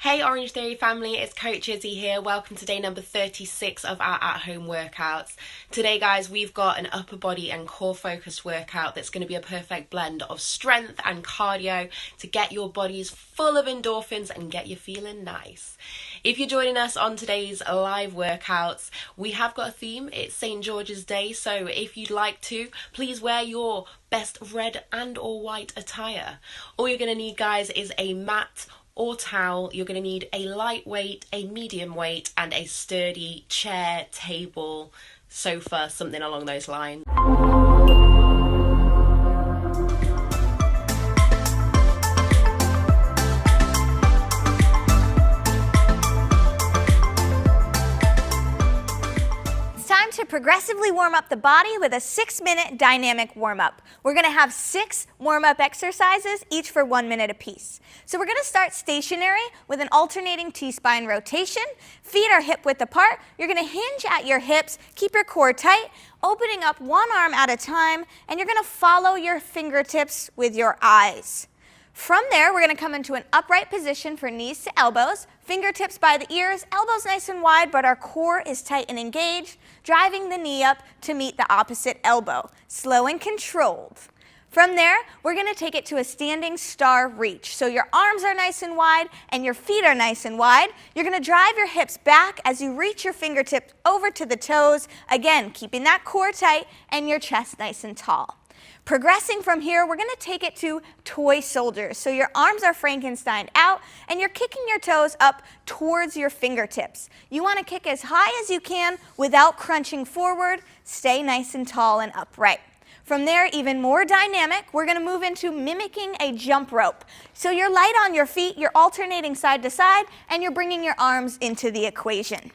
Hey Orange Theory family, it's Coach Izzy here. Welcome to day number 36 of our at-home workouts. Today guys, we've got an upper body and core focused workout that's going to be a perfect blend of strength and cardio to get your bodies full of endorphins and get you feeling nice. If you're joining us on today's live workouts, we have got a theme. It's St. George's Day, so if you'd like to, please wear your best red and or white attire. All you're going to need guys is a mat or towel. You're going to need a lightweight, a medium weight, and a sturdy chair, table, sofa, something along those lines. To progressively warm up the body with a 6-minute dynamic warm-up. We're going to have 6 warm-up exercises, each for 1 minute apiece. So we're going to start stationary with an alternating T-spine rotation. Feet are hip-width apart. You're going to hinge at your hips, keep your core tight, opening up one arm at a time, and you're going to follow your fingertips with your eyes. From there, we're going to come into an upright position for knees to elbows, fingertips by the ears, elbows nice and wide, but our core is tight and engaged, driving the knee up to meet the opposite elbow, slow and controlled. From there, we're going to take it to a standing star reach. So your arms are nice and wide and your feet are nice and wide. You're going to drive your hips back as you reach your fingertips over to the toes, again, keeping that core tight and your chest nice and tall. Progressing from here, we're going to take it to toy soldiers. So your arms are Frankenstein out and you're kicking your toes up towards your fingertips. You want to kick as high as you can without crunching forward. Stay nice and tall and upright. From there, even more dynamic, we're going to move into mimicking a jump rope. So you're light on your feet, you're alternating side to side, and you're bringing your arms into the equation.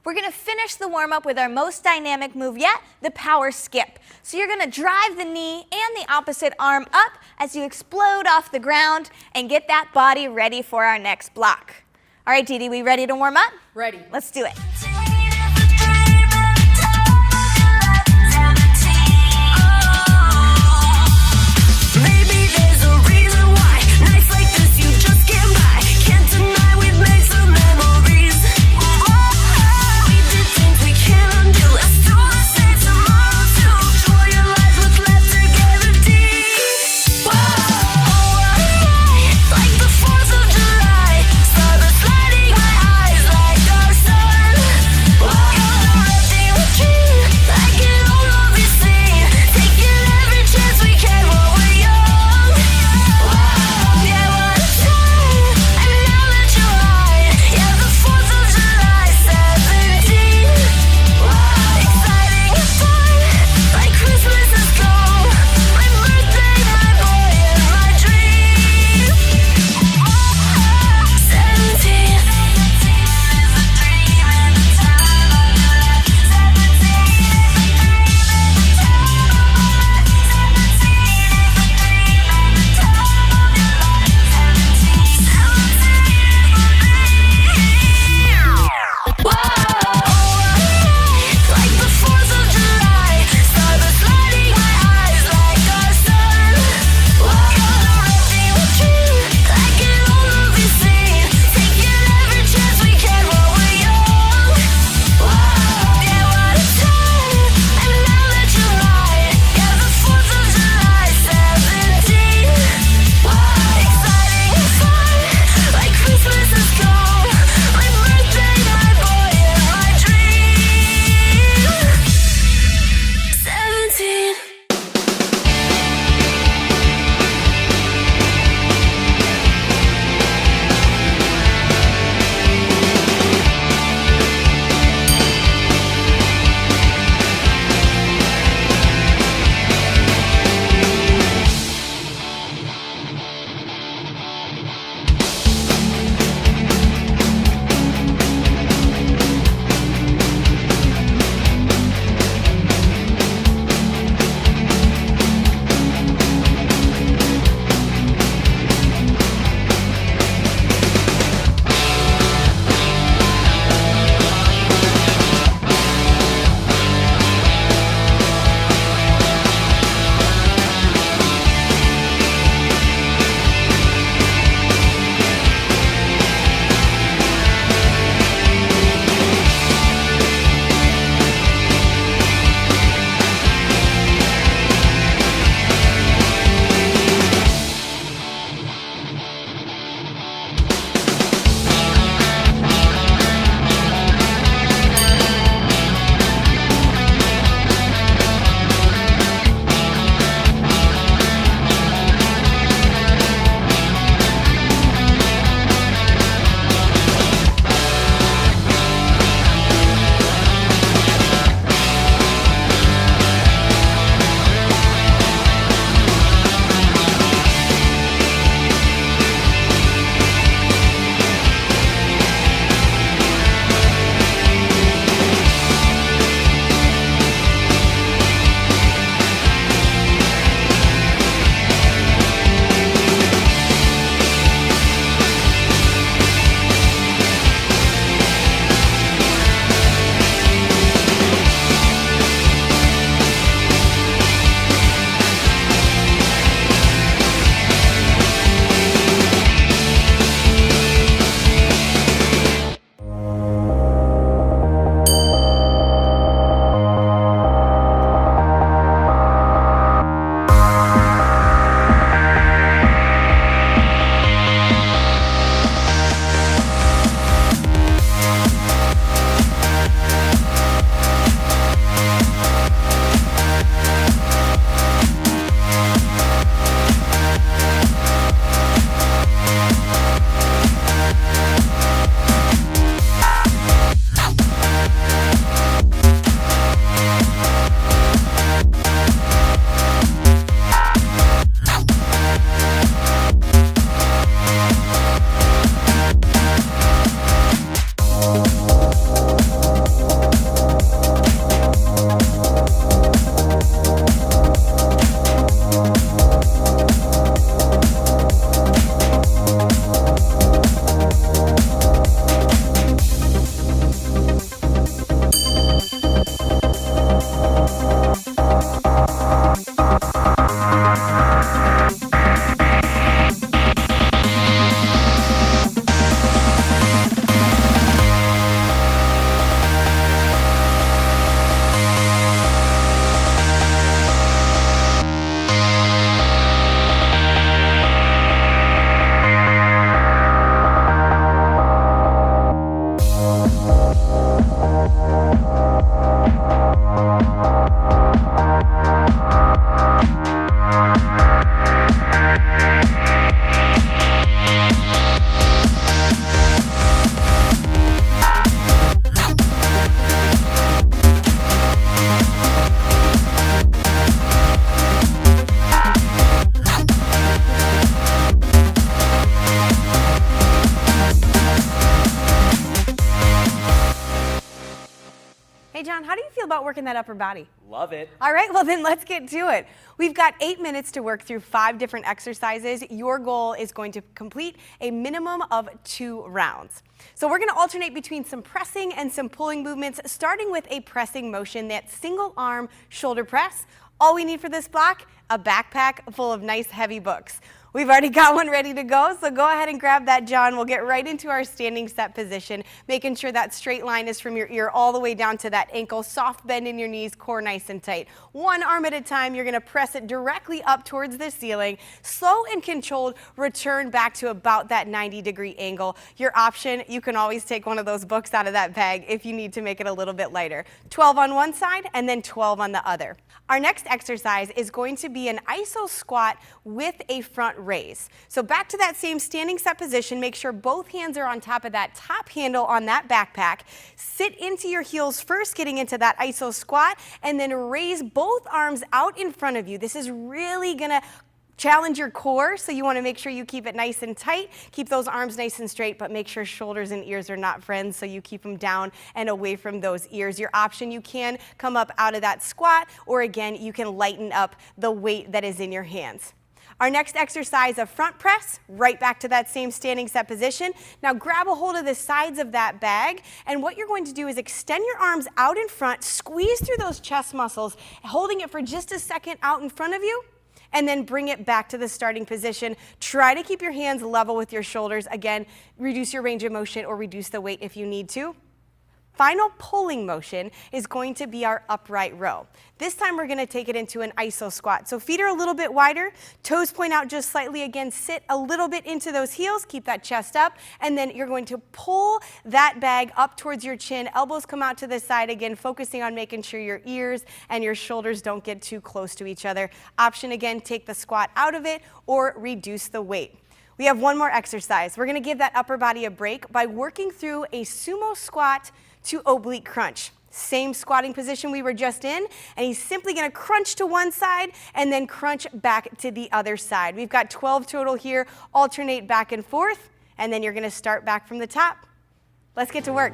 We're going to finish the warm-up with our most dynamic move yet, the power skip. So you're going to drive the knee and the opposite arm up as you explode off the ground and get that body ready for our next block. All right, Dee Dee, we ready to warm up? Ready. Let's do it. John, how do you feel about working that upper body? Love it. All right, well then let's get to it. We've got 8 minutes to work through 5 different exercises. Your goal is going to complete a minimum of 2 rounds. So we're going to alternate between some pressing and some pulling movements, starting with a pressing motion, that single arm shoulder press. All we need for this block, a backpack full of nice heavy books. We've already got one ready to go, so go ahead and grab that, John. We'll get right into our standing set position, making sure that straight line is from your ear all the way down to that ankle. Soft bend in your knees, core nice and tight. One arm at a time, you're going to press it directly up towards the ceiling. Slow and controlled, return back to about that 90-degree angle. Your option, you can always take one of those books out of that bag if you need to make it a little bit lighter. 12 on one side and then 12 on the other. Our next exercise is going to be an iso squat with a front raise. So back to that same standing set position, make sure both hands are on top of that top handle on that backpack. Sit into your heels first, getting into that iso squat, and then raise both arms out in front of you. This is really gonna challenge your core, so you want to make sure you keep it nice and tight. Keep those arms nice and straight, but make sure shoulders and ears are not friends, so you keep them down and away from those ears. Your option, you can come up out of that squat, or again, you can lighten up the weight that is in your hands. Our next exercise, a front press, right back to that same standing set position. Now grab a hold of the sides of that bag, and what you're going to do is extend your arms out in front, squeeze through those chest muscles, holding it for just a second out in front of you, and then bring it back to the starting position. Try to keep your hands level with your shoulders. Again, reduce your range of motion or reduce the weight if you need to. Final pulling motion is going to be our upright row. This time we're going to take it into an iso squat. So feet are a little bit wider, toes point out just slightly. Again, sit a little bit into those heels, keep that chest up, and then you're going to pull that bag up towards your chin. Elbows come out to the side, again, focusing on making sure your ears and your shoulders don't get too close to each other. Option again, take the squat out of it or reduce the weight. We have one more exercise. We're going to give that upper body a break by working through a sumo squat to oblique crunch. Same squatting position we were just in, and he's simply going to crunch to one side and then crunch back to the other side. We've got 12 total here. Alternate back and forth, and then you're going to start back from the top. Let's get to work.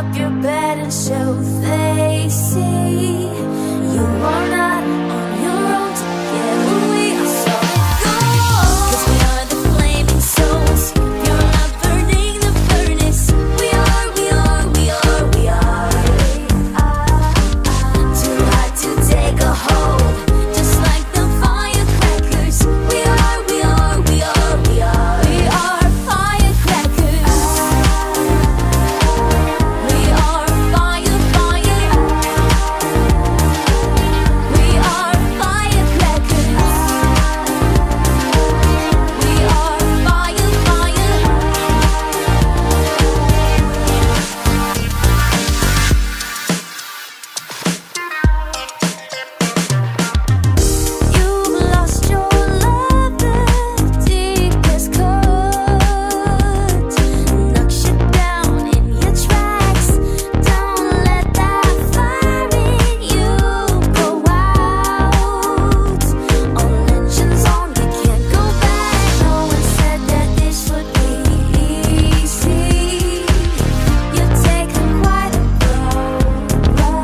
up your bed and show they see you are not on your own together. We are solid gold, 'cause we are the flaming souls. You're not burning the furnace. We are, we are, we are, we are. Too hot to take a hold, just like the firecrackers. We are, we are, we are, we are. We are firecrackers. We are fire, fire. We are firecrackers. We are fire, fire. You've lost your love, the deepest cut knocks you down in your tracks. Don't let that fire in you go out. All engines on, you can't go back. No one said that this would be easy. You've taken quite a blow.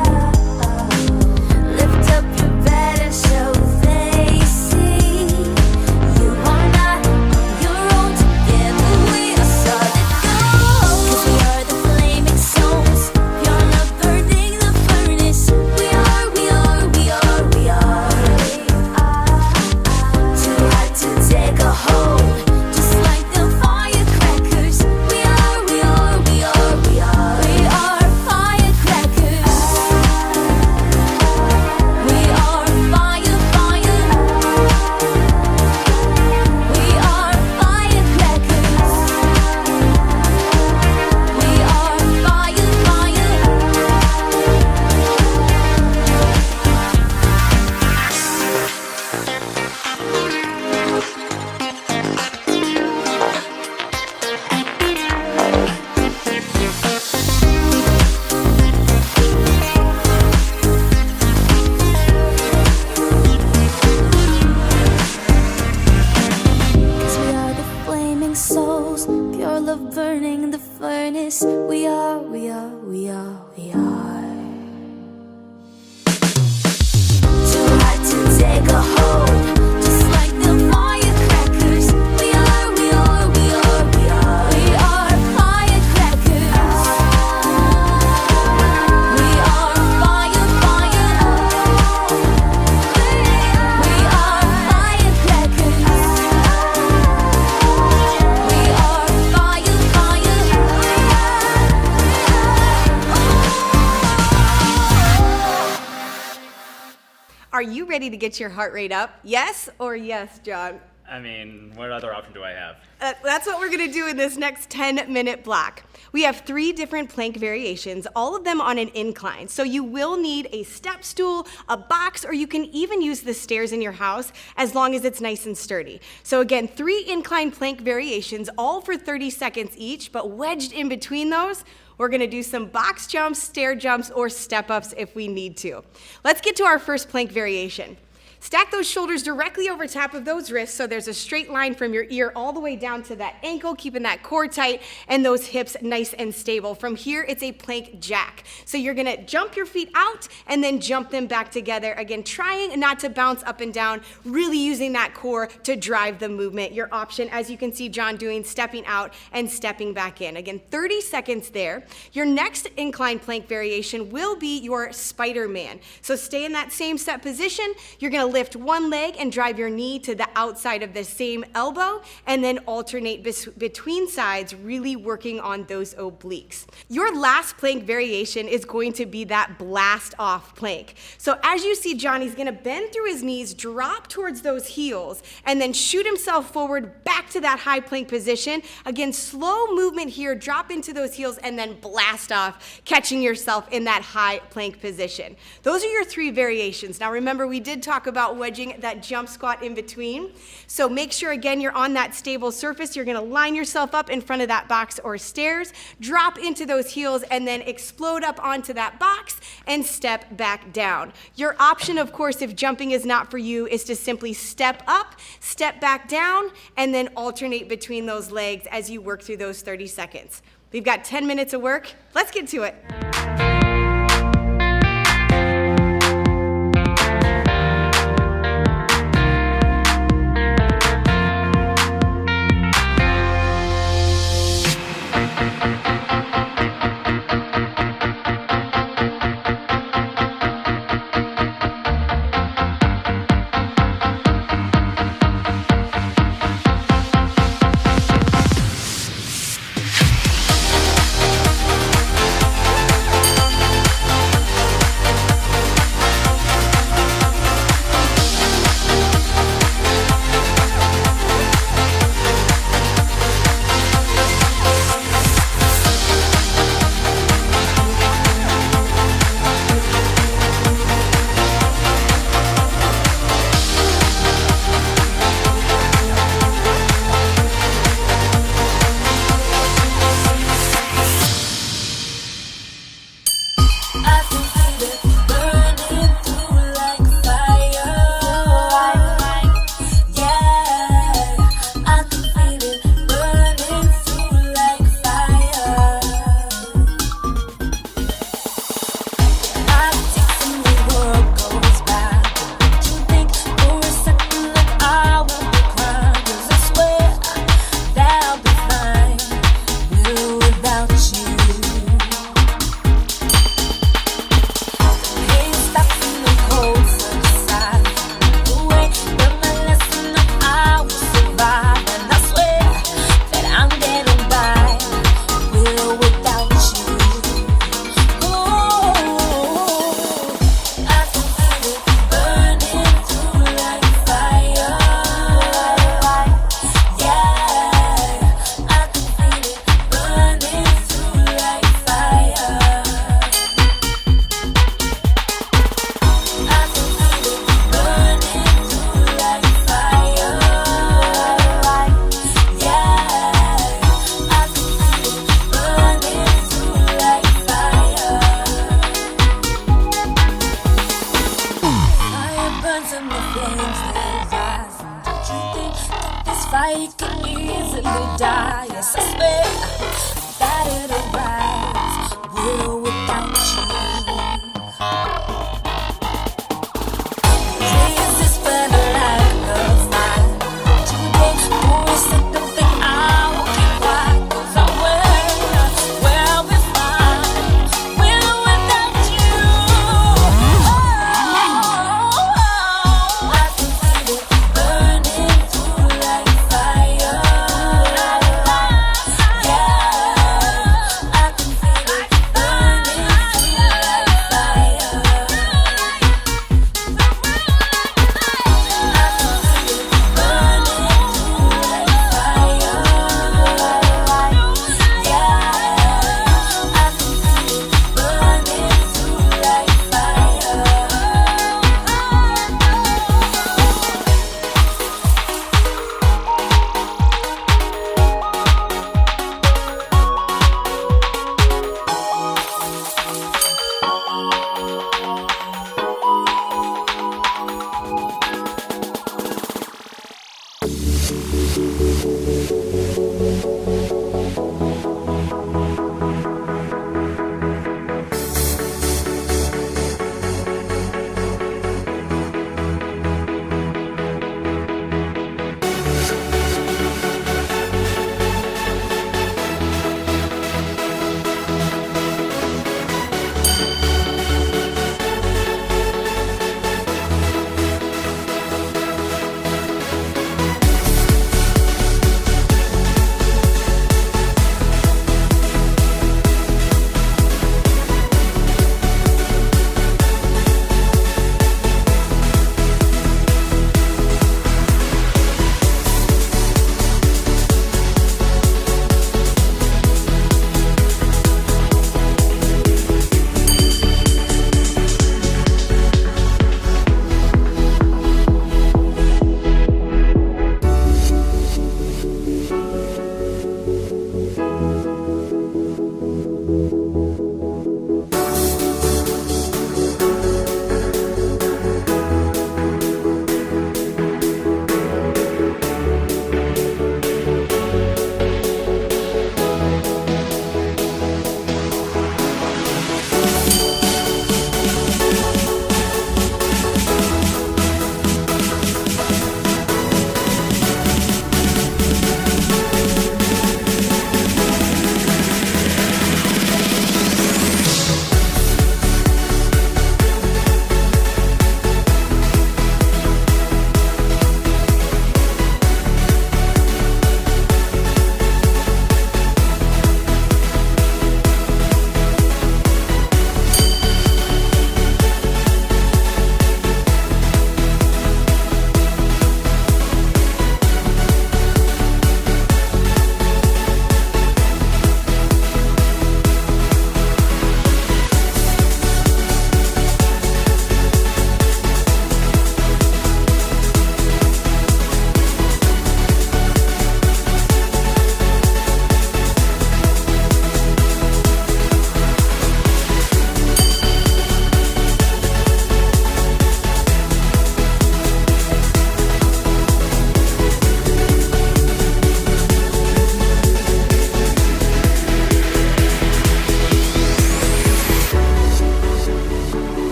Lift up your bed and show they see you are not on your own together. We are solid gold, 'cause we are the flaming souls. You're not burning the furnace. We are, we are, we are, we are. Too hot to take a hold, just like the firecrackers. We are, we are, we are, we are. We are firecrackers. We are fire, fire. We are firecrackers. We are fire, fire. Cause we are the flaming souls, pure love burning the furnace. We are, we are, we are, we are. Too hot to take a hold, just like the firecrackers. We are, we are, we are, we are. We are firecrackers. We are fire, fire. We are firecrackers. We are fire, fire. Are you ready to get your heart rate up? Yes or yes, John? I mean, what other option do I have? That's what we're gonna do in this next 10-minute block. We have 3 different plank variations, all of them on an incline. So you will need a step stool, a box, or you can even use the stairs in your house as long as it's nice and sturdy. So again, 3 incline plank variations, all for 30 seconds each, but wedged in between those, we're gonna do some box jumps, stair jumps, or step ups if we need to. Let's get to our first plank variation. Stack those shoulders directly over top of those wrists so there's a straight line from your ear all the way down to that ankle, keeping that core tight and those hips nice and stable. From here, it's a plank jack. So you're gonna jump your feet out and then jump them back together. Again, trying not to bounce up and down, really using that core to drive the movement. Your option, as you can see John doing, stepping out and stepping back in. Again, 30 seconds there. Your next incline plank variation will be your Spider-Man. So stay in that same set position. You're gonna lift one leg and drive your knee to the outside of the same elbow and then alternate between sides, really working on those obliques. Your last plank variation is going to be that blast off plank. So as you see, Johnny's gonna bend through his knees, drop towards those heels, and then shoot himself forward back to that high plank position. Again, slow movement here, drop into those heels and then blast off, catching yourself in that high plank position. Those are your 3 variations. Now remember, we did talk about wedging that jump squat in between. So make sure, again, you're on that stable surface. You're gonna line yourself up in front of that box or stairs, drop into those heels, and then explode up onto that box and step back down. Your option, of course, if jumping is not for you, is to simply step up, step back down, and then alternate between those legs as you work through those 30 seconds. We've got 10 minutes of work. Let's get to it.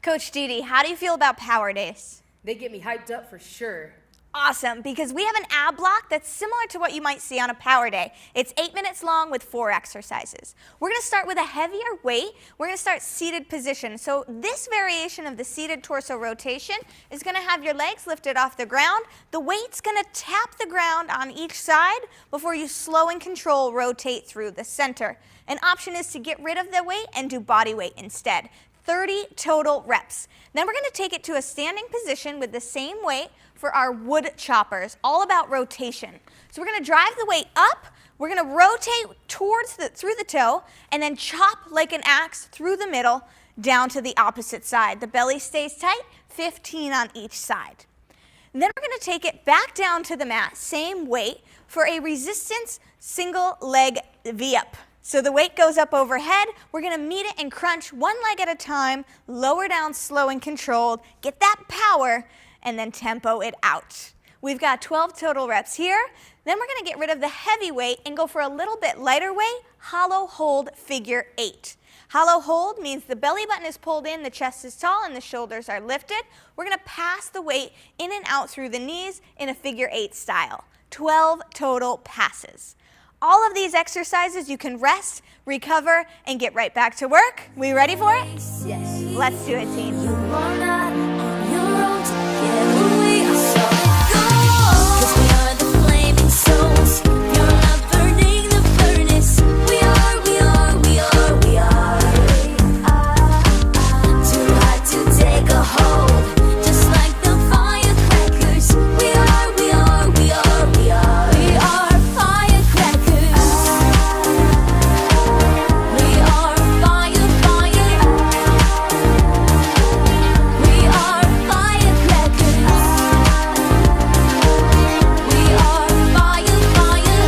Coach Didi, how do you feel about power days? They get me hyped up for sure. Awesome, because we have an ab block that's similar to what you might see on a power day. It's 8 minutes long with 4 exercises. We're going to start with a heavier weight. We're going to start seated position. So this variation of the seated torso rotation is going to have your legs lifted off the ground. The weight's going to tap the ground on each side before you slow and control rotate through the center. An option is to get rid of the weight and do body weight instead. 30 total reps. Then we're going to take it to a standing position with the same weight for our wood choppers, all about rotation. So we're going to drive the weight up, we're going to rotate through the toe, and then chop like an axe through the middle down to the opposite side. The belly stays tight, 15 on each side. And then we're going to take it back down to the mat, same weight, for a resistance single leg V-up. So the weight goes up overhead, we're going to meet it and crunch one leg at a time, lower down slow and controlled, get that power, and then tempo it out. We've got 12 total reps here. Then we're going to get rid of the heavy weight and go for a little bit lighter weight, hollow hold figure 8. Hollow hold means the belly button is pulled in, the chest is tall, and the shoulders are lifted. We're going to pass the weight in and out through the knees in a figure 8 style. 12 total passes. All of these exercises you can rest, recover, and get right back to work. We ready for it? Yes. Let's do it, team. You are not on your own to get away. So go. 'Cause we are the flaming souls. You're not burning the furnace. We are. Too hot to take a hold. Just like the firecrackers. We are firecrackers. We are fire, fire. We are firecrackers. We are fire, fire.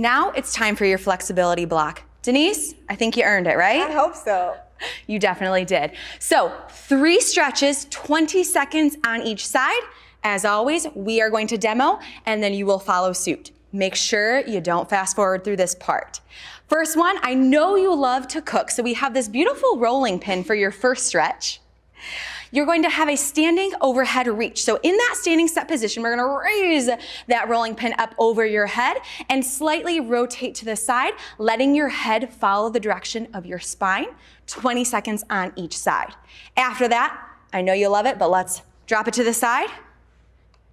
Now it's time for your flexibility block. Denise, I think you earned it, right? I hope so. You definitely did. So 3 stretches, 20 seconds on each side. As always, we are going to demo and then you will follow suit. Make sure you don't fast forward through this part. First one, I know you love to cook, so we have this beautiful rolling pin for your first stretch. You're going to have a standing overhead reach. So in that standing set position, we're gonna raise that rolling pin up over your head and slightly rotate to the side, letting your head follow the direction of your spine, 20 seconds on each side. After that, I know you love it, but let's drop it to the side.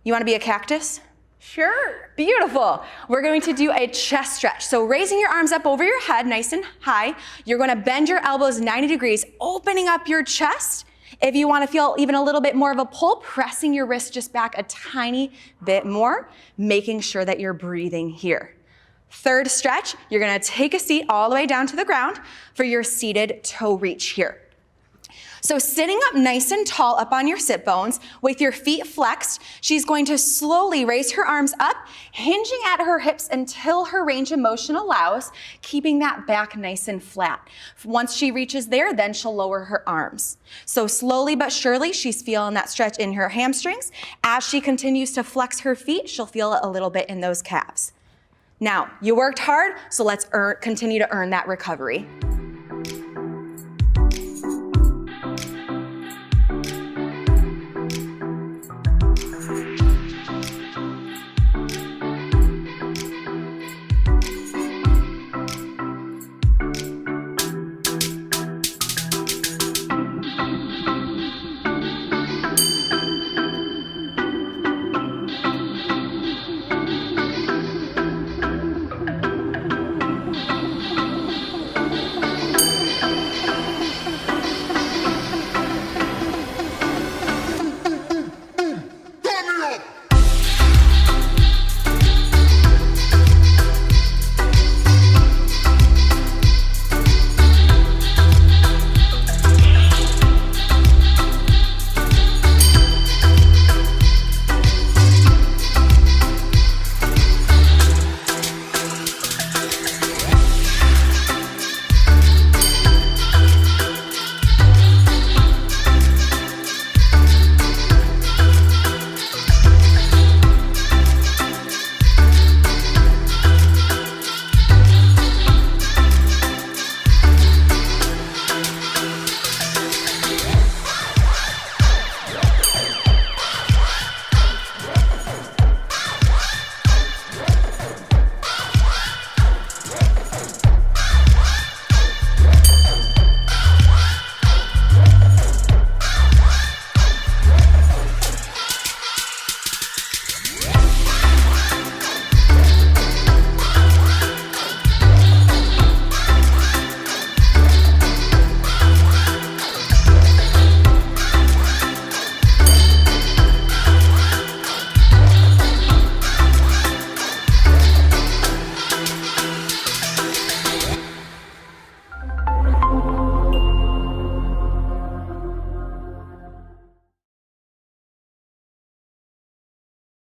You wanna be a cactus? Sure. Beautiful. We're going to do a chest stretch. So raising your arms up over your head, nice and high. You're gonna bend your elbows 90 degrees, opening up your chest. If you want to feel even a little bit more of a pull, pressing your wrist just back a tiny bit more, making sure that you're breathing here. Third stretch, you're going to take a seat all the way down to the ground for your seated toe reach here. So sitting up nice and tall up on your sit bones with your feet flexed, she's going to slowly raise her arms up, hinging at her hips until her range of motion allows, keeping that back nice and flat. Once she reaches there, then she'll lower her arms. So slowly but surely, she's feeling that stretch in her hamstrings. As she continues to flex her feet, she'll feel it a little bit in those calves. Now, you worked hard, so let's continue to earn that recovery.